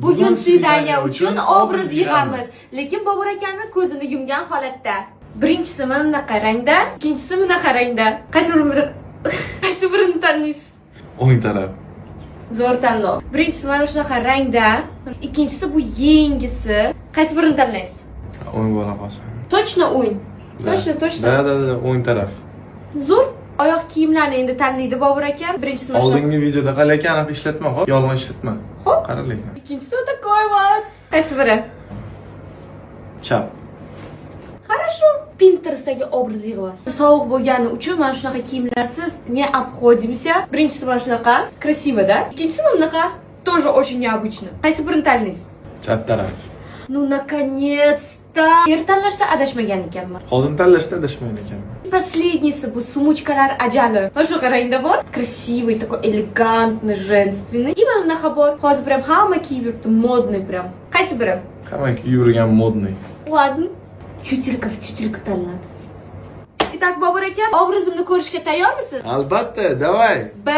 Bugun swidaniya uchun obraz yig'amiz. Lekin Bobur akamni ko'zini yumgan holatda. Birinchisi mana bunaqa rangda, ikkinchisi bunaqa rangda. Qaysi birini tanlaysiz? O'ng taraf. Zo'r tanlov. Birinchisi mana shunaqa rangda, ikkinchisi bu yengisi. Qaysi birini tanlaysiz? O'ng bo'la qolsin. Точно o'ng. Точно. Da, o'ng taraf. Zo'r. Oyoq kiyimlarni endi tanlaydi Bobur akam. Birinchisi mana shunaqa. Oldingi videoda qalay aniq ishlatma, xo'p? Yolg'on ishlatma. Xo'p. Qara lekin. Ikkinchisi o'ta qo'yvat. Qaysi biri? Chap. Хорошо. Pinterest'dagi obraz yig'asiz. Sovuq bo'lgani uchun mana shunaqa kiyimlarsiz не обходимся. Birinchisi mana shunaqa, красиво-da. Ikkinchisi mana bunaqa, тоже очень необычно. Qaysi birini tanlaysiz? Chap taraf. Ну наконец-то. Er tanlashda adashmagan ekanman. Hozir tanlashda adashmagan ekanman. Последнийsi bu sumочкалар ajali. Mana shunaqa rangda bor. Красивый, такой элегантный, женственный. И mana bunaqa bor. Hozir прям hamma kiyib yuribdi, modный прям. Qaysi biri? Hamma kiyib yurgan modniy. Ладно. Тютелька в тютельку tanladingiz. Итак, Bobur akam, obrazimni ko'rishga tayyormisiz? Albatta, давай. B